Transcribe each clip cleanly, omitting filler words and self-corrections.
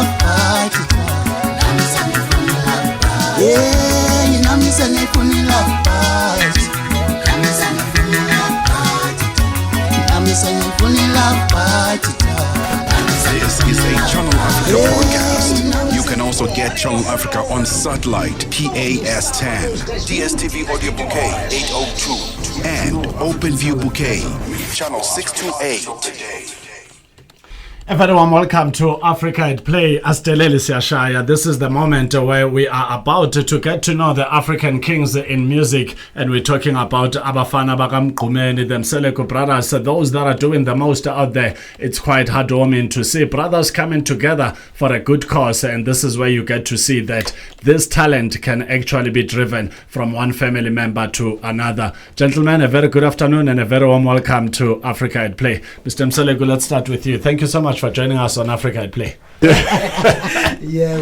This is a Channel Africa podcast. You can also get Channel Africa on satellite PAS10, DSTV Audio Bouquet 802, and OpenView Bouquet Channel 628. Everyone, welcome to Africa at Play. Asteleli Siashaya. This is the moment where we are about to get to know the African kings in music, and we're talking about Abafana Bakamkumeni, them Seleko brothers, those that are doing the most out there. It's quite heartwarming to see brothers coming together for a good cause, and this is where you get to see that this talent can actually be driven from one family member to another. Gentlemen, a very good afternoon and a very warm welcome to Africa at Play. Mr. Mseleko, let's start with you. Thank you so much for joining us on Africa at Play. Yeah,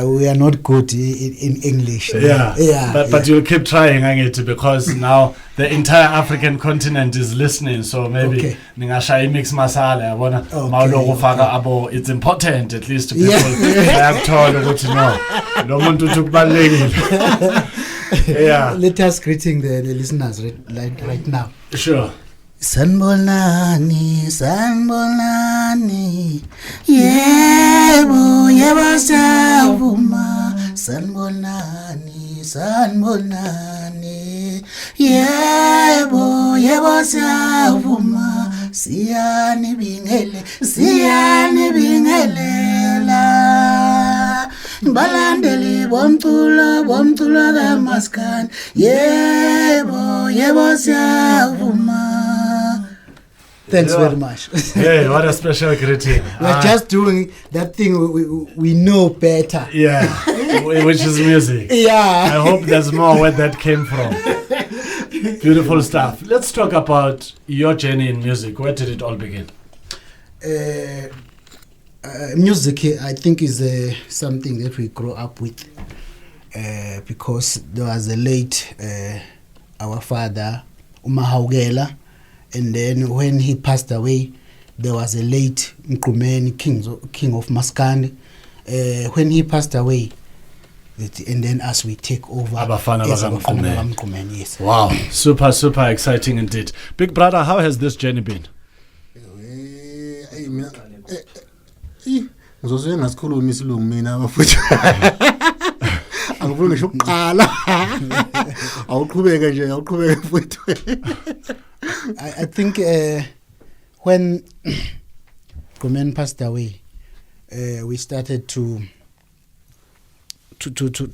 we are not good in English. But you'll keep trying, Angit, because now the entire African continent is listening. So maybe ningashayi mix masala. It's important at least to people. Have told what you know. Don't want to talk. Yeah. Let us greeting the listeners right now. Sure. Sanbolani, yebo savuma. Sanbolani, yebo savuma. Siyani bingelela. Balandeli bomculo kamaskan. Yebo savuma. Thanks very much. Hey, what a special greeting. We're just doing that thing we know better. Yeah, which is music. Yeah. I hope there's more where that came from. Beautiful stuff. Let's talk about your journey in music. Where did it all begin? Music, I think, is something that we grow up with because there was a late, our father, Umahaugela. And then when he passed away, there was a late Nkumeni, king of Maskandi. When he passed away, and then as we take over, Abafana Bakamkumeni, yes. Wow, super exciting indeed. Big brother, how has this journey been? I think when Kumen passed away, we started to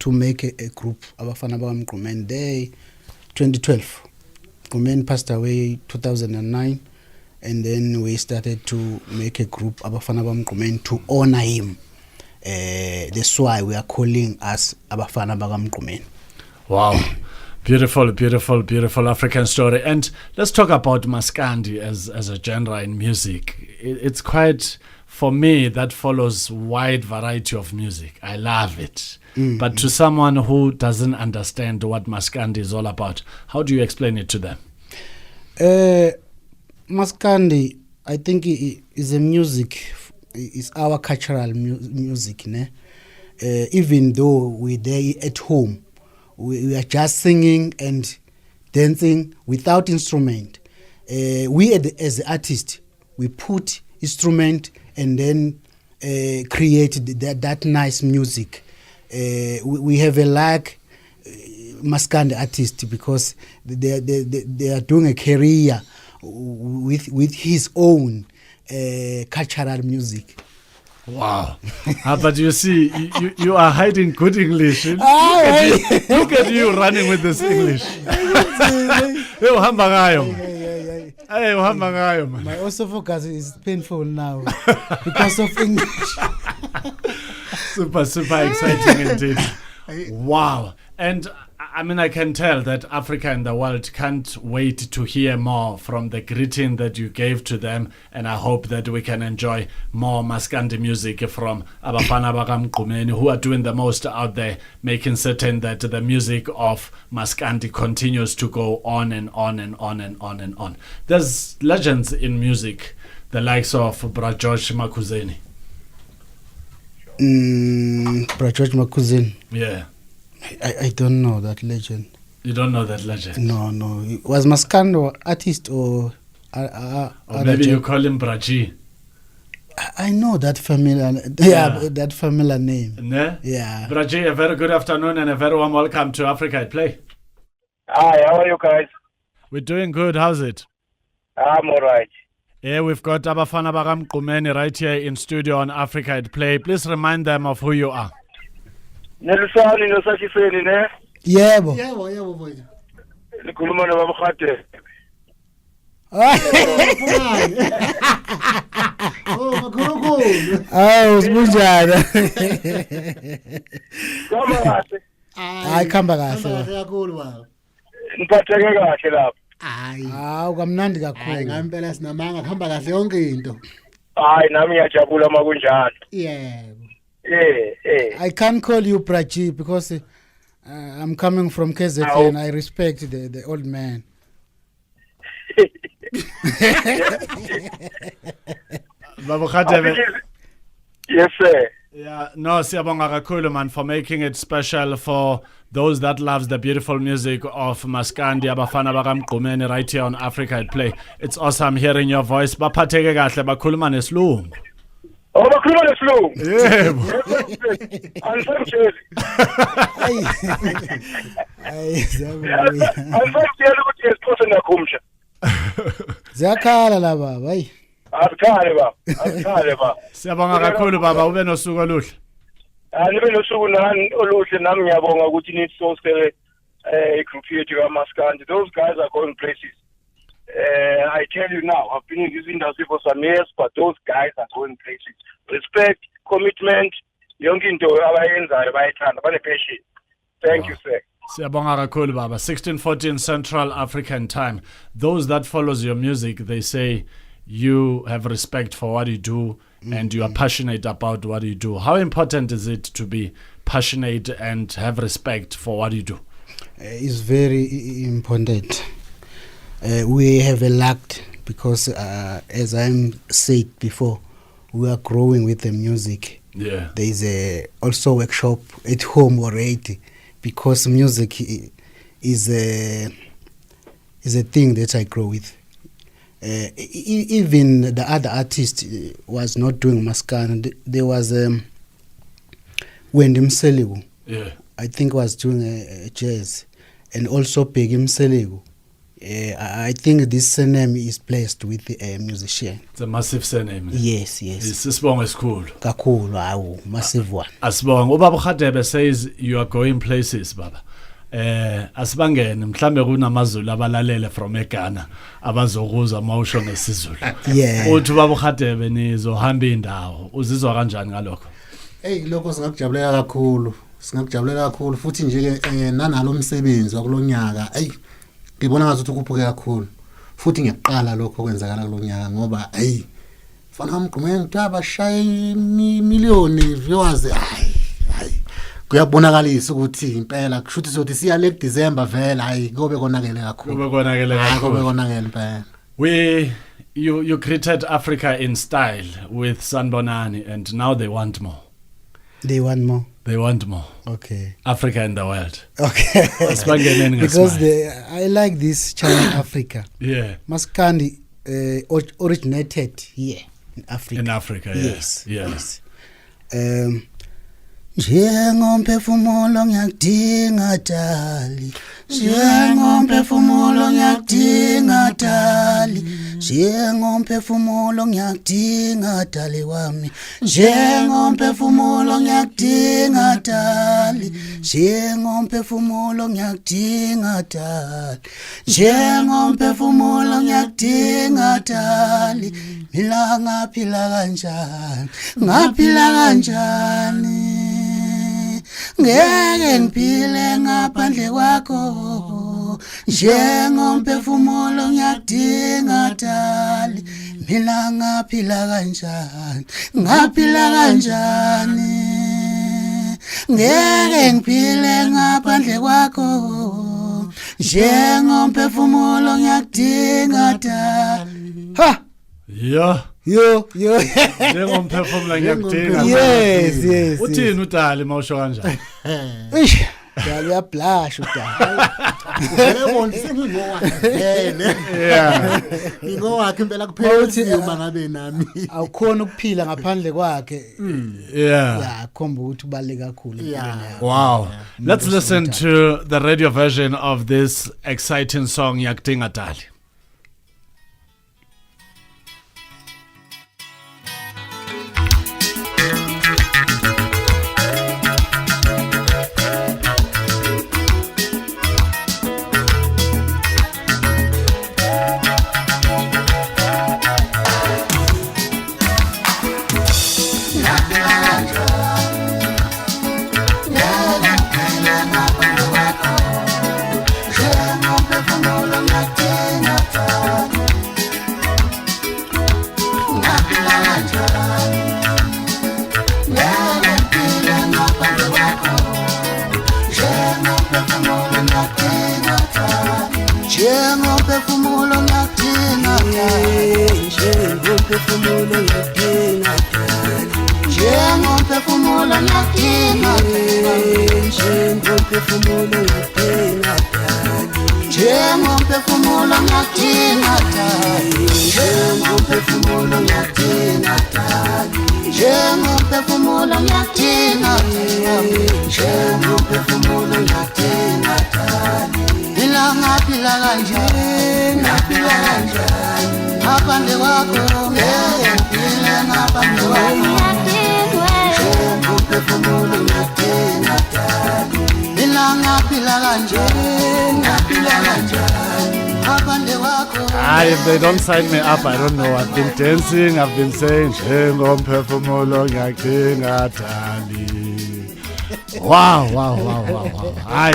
make a group, Abafana Bakamkumeni Day 2012. Kumen passed away 2009, and then we started to make a group, Abafana Bakamkumeni, to honor him. That's why we are calling us Abafana Bakamkumeni. Wow. Beautiful African story. And let's talk about Maskandi as a genre in music. It's quite, for me, that follows wide variety of music. I love it. Mm-hmm. But to someone who doesn't understand what Maskandi is all about, how do you explain it to them? Maskandi, I think, is a music, is our cultural music. Even though we're there at home, we are just singing and dancing without instrument. We as artists, we put instrument and then create that nice music. We have a Maskandi artist because they are doing a career with his own cultural music. Wow. But you see, you are hiding good English. Look at you running with this English. My esophagus is painful now because of English. Super exciting indeed. Wow. And I mean, I can tell that Africa and the world can't wait to hear more from the greeting that you gave to them, and I hope that we can enjoy more Maskandi music from Abafana Baka Mgqumeni, who are doing the most out there, making certain that the music of Maskandi continues to go on and on and on and on and on. There's legends in music, the likes of Bra George Makuzeni. Bra George Makuzeni. Yeah. I don't know that legend. You don't know that legend? No. Was Maskandi artist or maybe you call him Braji? I know that familiar, that familiar name. Ne? Yeah. Braji, a very good afternoon and a very warm welcome to Africa at Play. Hi, how are you guys? We're doing good. How's it? I'm all right. Yeah, we've got Abafana Baka Mgqumeni right here in studio on Africa at Play. Please remind them of who you are. Nelisani nosashiseni ne? Yebo. Mfowethu. Nikhuluma nobaba Khade. Makhulukhulu. Awu sinjani? Kama kahle. Hayi khamba kahle. Kakhulu baba. Niphatheke kahle lapha. Hayi. Hawu kamnandi Hayi kakhulu. ngempela sinamanga kuhamba kahle yonke into. Hayi nami ngiyajabula makunjalo. Yebo. I can't call you Braji because I'm coming from KZN and I respect the old man. Babu Khadebe. Yes, sir. Yeah, no, siyabonga kakhulu man for making it special for those that loves the beautiful music of Maskandi Abafana Baka Mgqumeni right here on Africa at Play. It's awesome hearing your voice. Baphatheke kahle bakhuluma nesilungu. Oh, bakhuluma nesilungu. Yebo. Angisangitsheli. Angisangitsheli ukuthi esixhosa ngiyakhumsha. Ziyakhala la baba, hayi. Asikhale baba. Siyabonga kakhulu baba, ube nosuku oluhle. Nibe nosuku nani oluhle nami ngiyabonga ukuthi nitsoskele igroup yethu kaMaskandi. Those guys are going places. I tell you now, I've been in this industry for some years, but those guys are going places. Respect, commitment, yonke into abayenzayo bayithanda, bane-passion. Thank you, sir. Siyabonga kakhulu baba. 16:14 Central African Time. Those that follows your music, they say you have respect for what you do and you are passionate about what you do. How important is it to be passionate and have respect for what you do? It's very important. We have a lacked because, as I'm said before, we are growing with the music. Yeah. There is also workshop at home already because music is a thing that I grow with. Even the other artist was not doing Maskandi. There was Wendy Mseligu. Yeah. I think was doing a jazz, and also Peggy Mseligu. I think this surname is placed with a musician. It's a massive surname. Yes. Sisibonga esikhulu. Kakhulu, awu, massive one. Asibonga. Ubaba Khadebe says you are going places baba. Asibangene mhlambe kunamazulu abalalele from eGhana abazokuzwa mawusho ngesizulu. Yeah. Uthi baba Khadebe nizohamba indawo. Uzizwa kanjani ngalokho? Lokho singakujabulela kakhulu. Singakujabulela kakhulu futhi nje nanalo umsebenzi wakulonyaka. Ngibona ngathi ukhuphuke kakhulu. Futhi ngiyaqala lokho okwenzakala kulonyaka ngoba fana Mgqumeni ntaba shaya imiliyoni viewers. Kuyabonakalisa ukuthi impela kushuthi sothi siya le December vela kobe konakele kakhulu. Kobe konakele kakhulu. Kobe konakele impela. You created Africa in style with Sanbonani and now they want more. They want more. They want more. Okay. Africa in the world. Okay. Because I like this China Africa. Yeah. Maskandi originated here in Africa. In Africa, yes. Yes. Njengomphefumulo ngiyakudinga dali, njengomphefumulo ngiyakudinga dali, njengomphefumulo ngiyakudinga dali wami, njengomphefumulo ngiyakudinga dali, njengomphefumulo ngiyakudinga dali, njengomphefumulo ngiyakudinga dali, mina ngaphila kanjani ngeke ngiphile ngaphandle kwakho njengomphefumulo ngiyadinga dali mina ngaphila kanjani ngeke ngiphile ngaphandle kwakho njengomphefumulo ngiyadinga dali ha yo njengomphefumulo ngiyakudinga yes uthini udali mawusho kanjani ish dali uyablash udali yebo sengingowakhe ngingowakhe impela kuphela uma ngabe nami awukhona ukuphila ngaphandle kwakhe yeah khomba ukuthi ubaleka kakhulu wow let's listen to the radio version of this exciting song yakudinga dali. Njengomphefumulo ngiyadinga njengomphefumulo ngiyadinga njengomphefumulo ngiyadinga njengomphefumulo ngiyadinga njengomphefumulo ngiyadinga njengomphefumulo ngiyadinga njengomphefumulo ngiyadinga njengomphefumulo ngiyadinga ngaphila kanjani ngaphandle kwakho ngiphila ngaphandle kwakho njengomphefumulo ngiyadinga mina ngaphila kanjani ngaphandle kwakho. If they don't sign me up, I don't know. I've been dancing, I've been saying njengomphefumulo ngiyadinga dali. Wow. I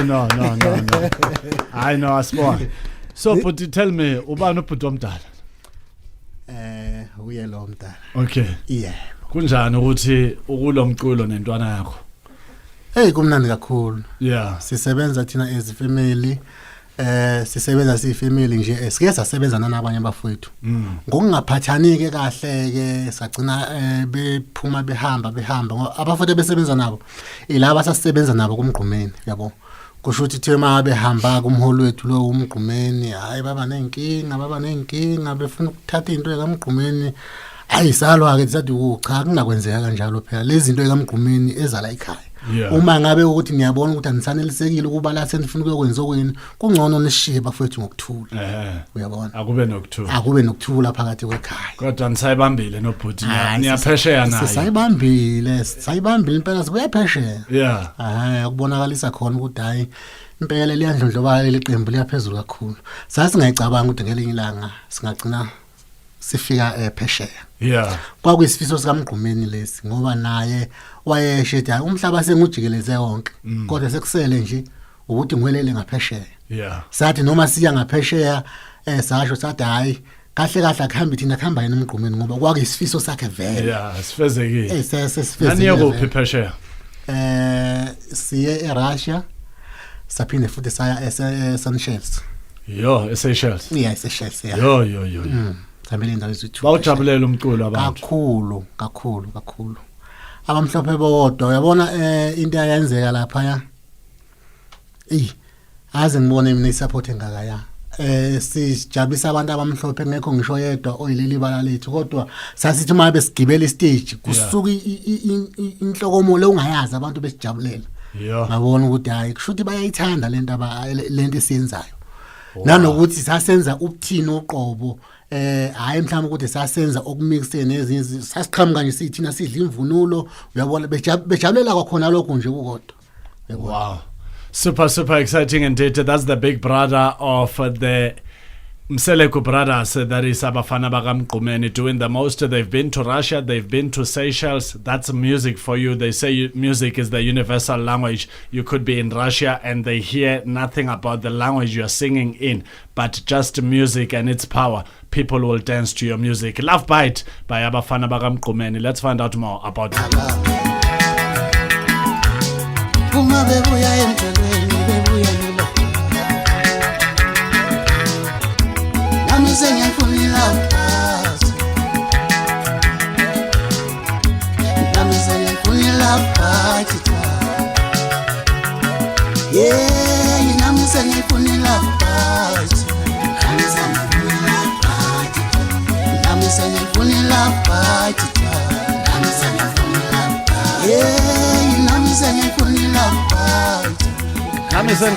know, Asibona. So, but tell me, ubani ubhuti omdala? Uye lo mdala. Okay. Yeah. Kunjani ukuthi ukulomculo nentwana yakho? Hey, kumnandi kakhulu. Yeah. Sisebenza thina as family. Sisebenza siyifamily nje sike sasebenza nabanye abafowethu ngokungaphathani ke kahle ke sagcina bephuma behamba abafowethu besebenza nabo ilaba sasebenza nabo kumgqumeni yabo kusho ukuthi thema behamba kumholo wethu lo umgqumeni hayi baba nenkinga befuna ukuthatha into ekamgqumeni ayisalwa ke sithi cha kungakwenzeka kanjalo phela lezi zinto ekamgqumeni ezala ekhaya. Uma ngabe ukuthi niyabona ukuthi anisanelisekile ukuba la senifuna ukwenza okweni kungcono nishiye bafethu ngokuthula uyabona akube nokuthula phakathi kwekhaya kodwa nisayibambile nobhuti niyaphesheya naye sayibambile impela sibuyaphesheya akubonakalisa khona ukuthi hayi impela liyandlondlobala leqembu liyaphezulu kakhulu sasingayicabanga ukuthi ngelinye ilanga singagcina sifika phesheya kwakuyisifiso sikamgqumeni lesi ngoba naye wayeshe ethi umhlaba sengujikeleze wonke kodwa sekusele nje ukuthi ngwelele ngaphesheya sathi noma siya ngaphesheya sasho sathi hayi kahle akuhambe thina kuhamba yena umgqumeni ngoba kwakuyisifiso sakhe vele sifezekile sesifezekile nani yakuphi phesheya siye eRussia saphinde futhi saya eSeychelles eSeychelles eSeychelles yo Family indawo ezithu bawujabulela umculo abantu kakhulu abamhlophe bodwa uyabona into ayenzeka lapha aze ngibone mina isupport engaka sijabulisa abantu abamhlophe ngekho ngisho yedwa oyileli bala lethu kodwa sasithi uma besigibela istage kusuka inhlokomo le ungayazi abantu besijabulela ngabona ukuthi hayi kushuthi bayayithanda lento esiyenzayo nanokuthi sasenza ubuthini oqobo hayi mhlawumbe ukuthi sasenza okumixene nezinye sasiqhamuka nje sithina sidla imvunulo uyabona bejabulela kwakhona lokho nje ukodwa. Wow, super exciting indeed. That's the big brother of the Mseleku brothers, that is Abafana Bagamqumeni, doing the most. They've been to Russia, they've been to Seychelles. That's music for you. They say music is the universal language. You could be in Russia and they hear nothing about the language you're singing in, but just music and its power. People will dance to your music. Love Bite by Abafana Bagamqumeni. Let's find out more about it.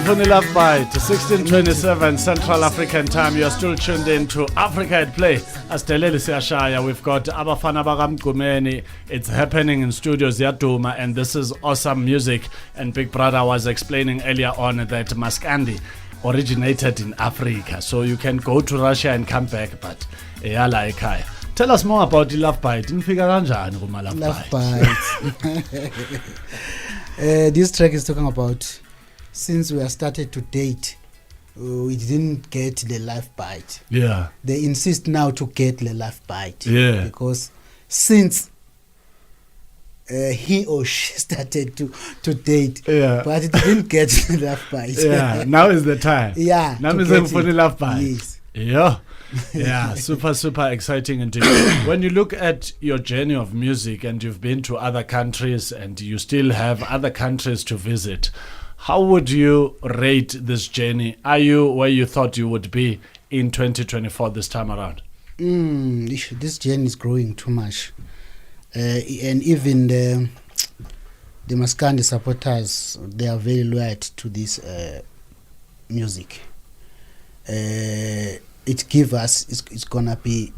Funny Love Bite, 16:27 Central African Time. You're still tuned in to Africa at Play. Asteleli Siashaya, we've got Abafana Bagamqumeni. It's happening in Studios Yaduma, and this is awesome music. And Big Brother was explaining earlier on that Maskandi originated in Africa, so you can go to Russia and come back, but eyala ekhaya. Tell us more about the Love Bite. Nifika kanjani kuma Love Bite? This track is talking about since we have started to date, we didn't get the life bite. Yeah. They insist now to get the life bite. Yeah. Because since he or she started to date, yeah, but it didn't get the life bite. Yeah. Now is the time. Yeah. Now is for the life bite. Yes. Yeah. Yeah, super exciting indeed. When you look at your journey of music and you've been to other countries and you still have other countries to visit, how would you rate this journey? Are you where you thought you would be in 2024 this time around? This journey is growing too much. And even the Maskandi supporters, they are very loyal to this music. It gives us, it's going to be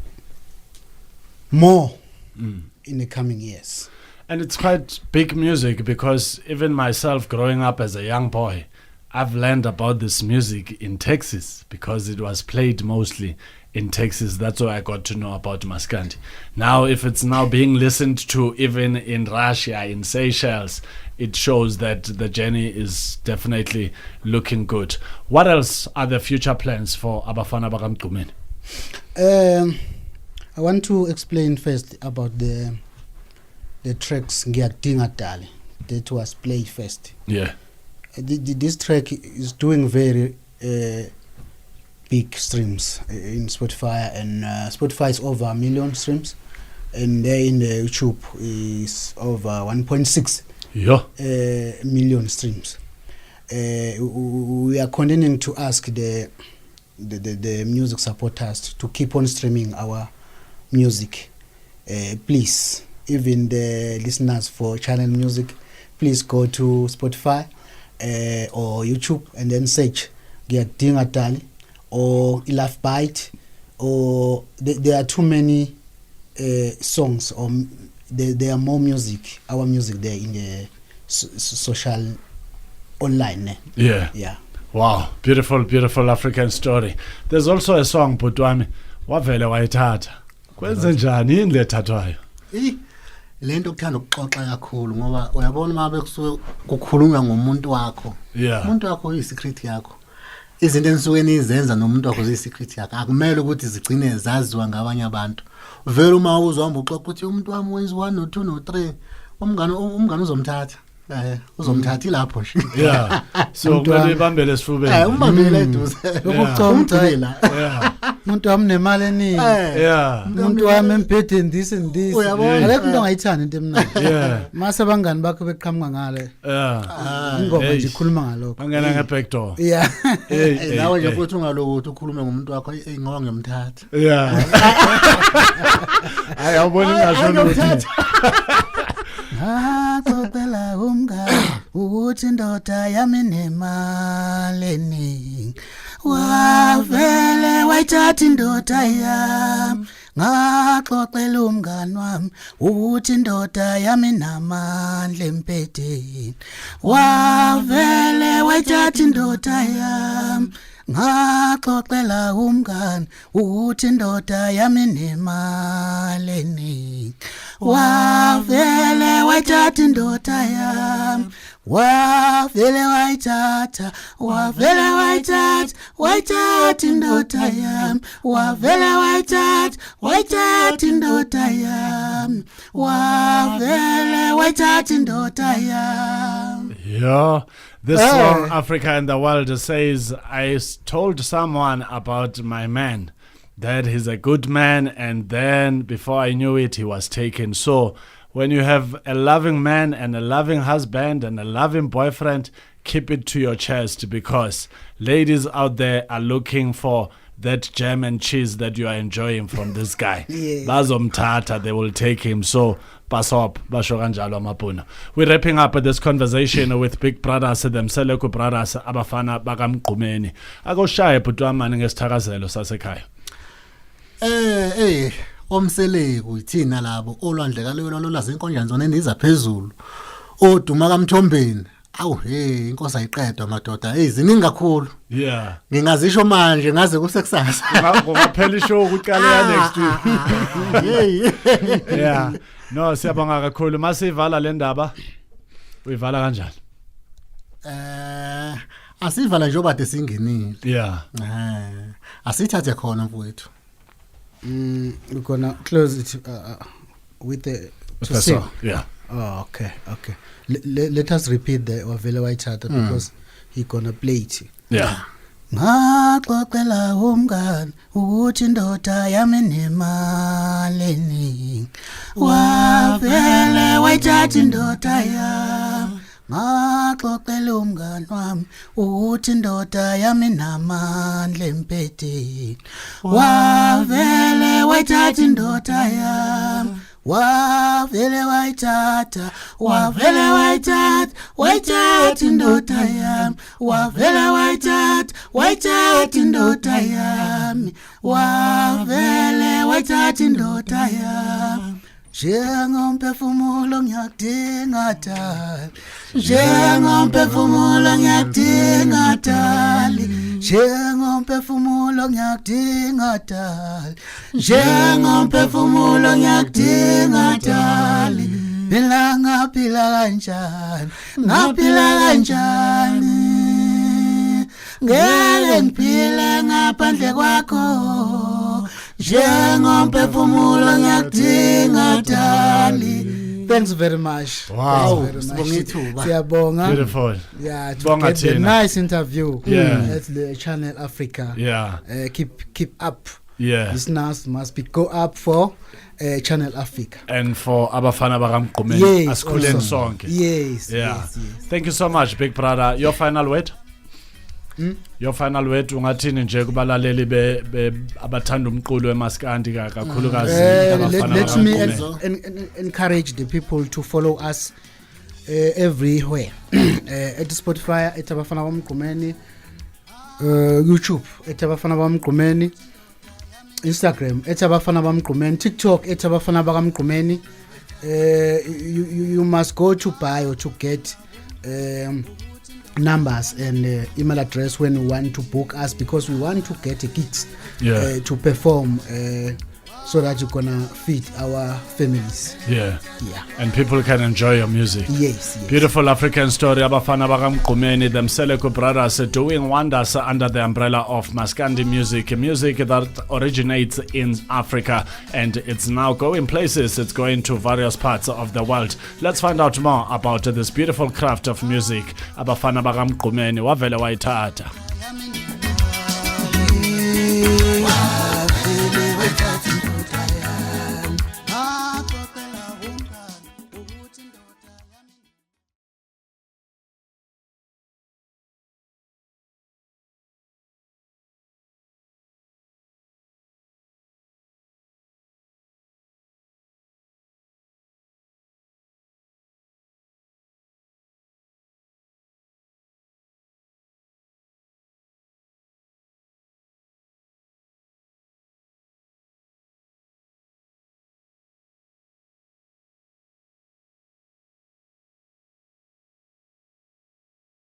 more in the coming years. And it's quite big music, because even myself growing up as a young boy, I've learned about this music in Texas because it was played mostly in Texas. That's why I got to know about Maskandi. Now, if it's now being listened to even in Russia, in Seychelles, it shows that the journey is definitely looking good. What else are the future plans for Abafana Bagamqumeni? I want to explain first about the tracks Ngiyakudinga Dali that was played first. Yeah. This track is doing very big streams in Spotify, and Spotify is over 1 million streams, and there in the YouTube is over 1.6 million streams. We are continuing to ask the music supporters to keep on streaming our music. Please, even the listeners for Channel Music, please go to Spotify or YouTube and then search Ngiyakudinga Dali or Love Bite, or there are too many songs, or there are more music, our music there in the social online. Yeah. Wow, beautiful African story. There's also a song, Butwami, wavele wayithatha. Kwenze njani yini lethathwayo? Lento kuthanda ukuxoxa kakhulu ngoba uyabona uma bekusuke kukhulunywa ngomuntu wakho. Yeah. Umuntu wakho uyisecret yakho. Izinto enisuke nizenza nomuntu wakho ziyisecret yakho. Akumele ukuthi zigcine zaziwa ngabanye abantu. Vele uma uzohamba uxoxa ukuthi umuntu wami wenza 1 no 2 no 3, umngane uzomthatha. Uzomthatha lapho nje. Yeah. So kumele bambele esifubeni. Umbambele eduze. Ukucomtela. Yeah. Umuntu wami nemali eningi. Yeah. Umuntu wami emphethe this and this. Akekho umuntu ongayithanda into emnandi. Yeah. Mase abangani bakho beqhamuka ngale. Yeah. Ingoma nje ikhuluma ngalokho. Bangena ngeback door. Yeah. Nawe nje futhi ungalokuthi ukhulume ngomuntu wakho ngoba ngiyamthatha. Yeah. Ayawubona ngasho ukuthi. Xoxela umngane ukuthi indoda yami nemali eningi, wavele wayithatha indoda yami. Ngaxoxela umngane wami ukuthi indoda yami namandla empetheni, wavele wayithatha indoda yami. ngaxoxela umngani ukuthi indoda yami nemaleni wavele wayithatha indoda yami wavele wayithatha indoda yami wavele wayithatha indoda yami wavele wayithatha indoda yami. Yeah, this song Africa in the World says, I told someone about my man, that he's a good man, and then before I knew it, he was taken. So when you have a loving man and a loving husband and a loving boyfriend, keep it to your chest, because ladies out there are looking for that jam and cheese that you are enjoying from this guy. Bazomthatha, they will take him. So pass up, basho kanjalo amapuna. We're wrapping up this conversation with Big Brothers, themseleko brothers, abafana bakamgqumeni. Akoshaye butwamani ngesithakazelo sasekhaya. Omseleko ithina labo olwandleka lelo lolaza inkonjane zona endiza phezulu. Oduma kaMthombeni. Awu inkosi ayiqedwa madoda. Ziningi kakhulu. Yeah. Ngingazisho manje ngaze kusekusasa. Ngokuphela ishow ukuqala next week. Yeah. No, siyabonga kakhulu. Masivala le ndaba. Uyivala kanjani? Asivala nje obade singenile. Yeah. Asithathe khona mfowethu. We're gonna close it with the song. Yeah. Oh, okay. Let us repeat the wavele wayithatha because he gonna play it. Yeah. Ngaxoxela umngani ukuthi indoda yami nemaleni wavele wayithatha indoda yami. Ngaxoxela umngani wami ukuthi indoda yami namandla empetheni wavele wayithatha indoda yami. Wavele wayithatha indoda yami. Wavele wayithatha indoda yami. Wavele wayithatha indoda yami. Njengomphefumulo ngiyakudinga dali. Njengomphefumulo ngiyakudinga dali. Njengomphefumulo ngiyakudinga dali. Njengomphefumulo ngiyakudinga dali. Phila ngaphila kanjani. Ngaphila kanjani. Ngeke ngiphile ngaphandle kwakho. Njengomphefumulo ngiyakudinga dali. Thanks very much. Wow. Siyabonga. Beautiful. Yeah, to get the nice interview at the Channel Africa. Yeah. Keep up. Yeah. Listeners must go up for Channel Africa. And for abafana bakamgqumeni asikhuleni sonke. Yes. Yeah. Thank you so much, Big Brother. Your final word? Your final word ungathini nje kubalaleli be abathanda umculo weMaskandi kakhulukazi abafana. Let me encourage the people to follow us everywhere. At Spotify, at abafana bamgqumeni, YouTube, at abafana bamgqumeni, Instagram, at abafana bamgqumeni, TikTok, at abafana bamgqumeni. You must go to bio to get numbers and email address when you want to book us, because we want to get gigs to perform so that you're gonna feed our families. Yeah. And people can enjoy your music. Yes. Beautiful African story. Abafana bakamgqumeni, themseleko brothers, doing wonders under the umbrella of Maskandi music that originates in Africa, and it's now going places. It's going to various parts of the world. Let's find out more about this beautiful craft of music. Abafana bakamgqumeni wavele wayithatha.